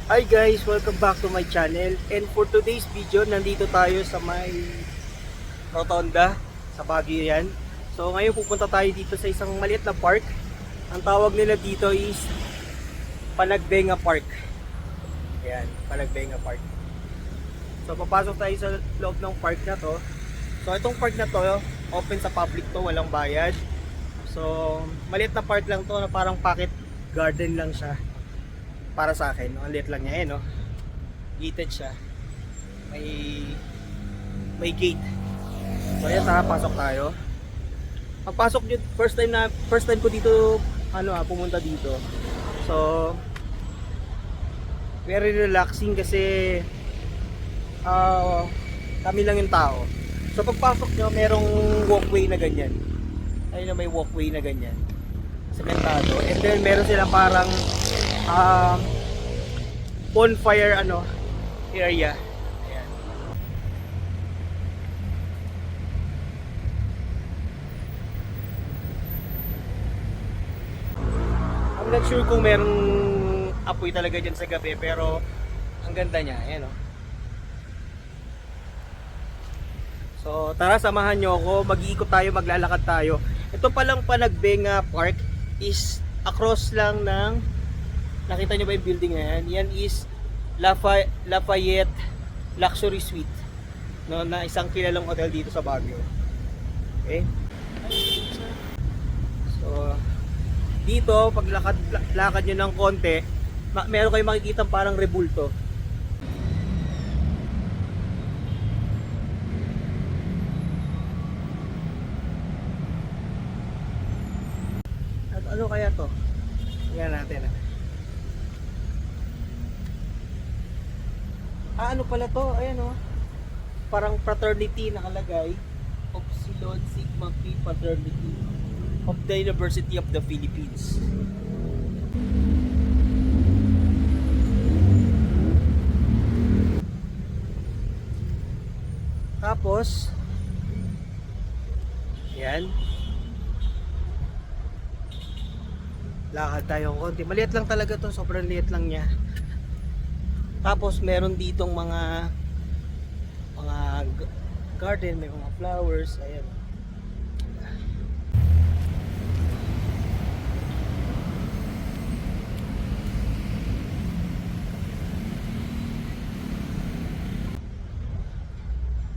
Hi guys, welcome back to my channel. And for today's video, nandito tayo sa may Rotonda sa Baguio yan. So ngayon pupunta tayo dito sa isang maliit na park. Ang tawag nila dito is Panagbenga Park. Ayan, Panagbenga Park. So papasok tayo sa loob ng park na to. So itong park na to, open sa public to, walang bayad. So maliit na park lang to na parang pocket garden lang siya. Para sa akin, ang liit lang niya no? Gated siya. May gate. So ayan, pasok tayo. Pagpasok nyo, first time ko dito pumunta dito. So very relaxing kasi kami lang yung tao. So pagpasok nyo, merong walkway na ganyan. Ayun na, may walkway na ganyan. Sementado. And then meron silang parang bonfire area. Ayan. I'm not sure kung merong apoy talaga dyan sa gabi, pero ang ganda niya. Ayan, So tara, samahan nyo ako. Mag-iikot tayo, maglalakad tayo. Ito palang Panagbenga Park is across lang ng, nakita nyo ba yung building na yan? Yan is Lafayette Luxury Suite, no, na isang kilalang hotel dito sa Baguio. Okay? So dito, pag lakad nyo ng konti, meron kayong makikita parang rebulto. At ano kaya to? Tingnan natin. Ano pala to? Ayan parang fraternity nakalagay. Upsilon Sigma Phi Fraternity of the University of the Philippines. Tapos ayan, lakad tayo konti. Maliit lang talaga to, sobrang liit lang niya. Tapos meron ditong mga garden, may mga flowers, ayan.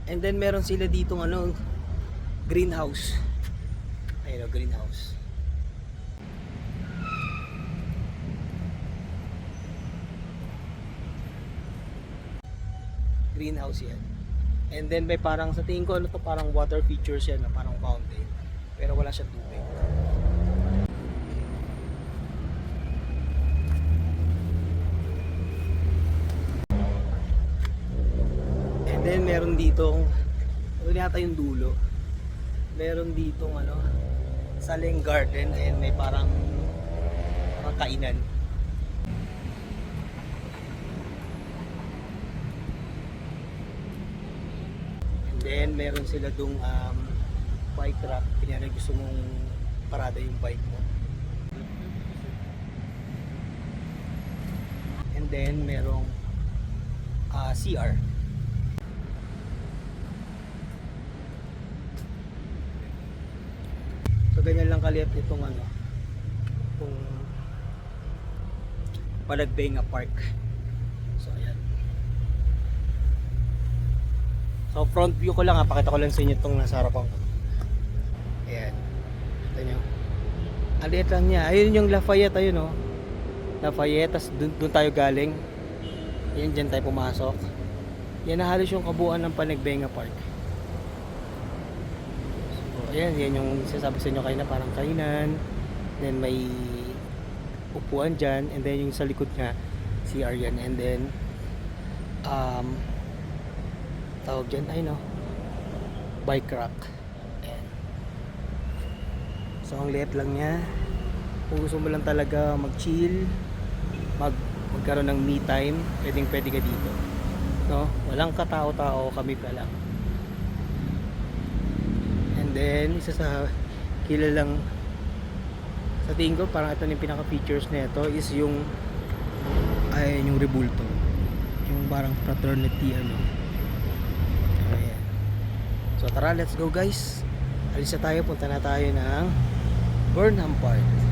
And then meron sila ditong greenhouse. Ayun, greenhouse. Greenhouse yan. And then may parang, sa tingin ko parang water features yan, na parang fountain. Pero wala siyang tubig. And then meron ditong, yata yung dulo. Meron ditong Saling Garden, and may parang kainan. Then meron sila dung bike rack, kanya gusto mong parada yung bike mo. And then merong CR. So ganyan lang kaliit itong itong Panagbenga Park. So ayan. So front view ko lang, pakita ko lang sa inyo itong nasa harapan ko. Ayan. Ito nyo. Aliit lang niya. Ayun yung Lafayette, ayun Lafayette, tas dun tayo galing. Ayan, dyan tayo pumasok. Yan na halos yung kabuuan ng Panagbenga Park. So ayan, yan yung sasabi sa inyo kayo na parang kainan. Then may upuan dyan. And then yung sa likod nga, CR yan. And then tawag dyan bike rack. Ayan. So ang liit lang niya. Kung gusto mo lang talaga mag chill, magkaroon ng me time, pwede ka dito, walang katao-tao, kami pa lang. And then isa sa kilalang, sa tingin ko parang ito yung pinaka features na ito is yung Ayan yung Rebulto. Yung parang fraternity ano. Ayan. So tara, let's go guys. Alis na tayo, punta na tayo ng Burnham Park.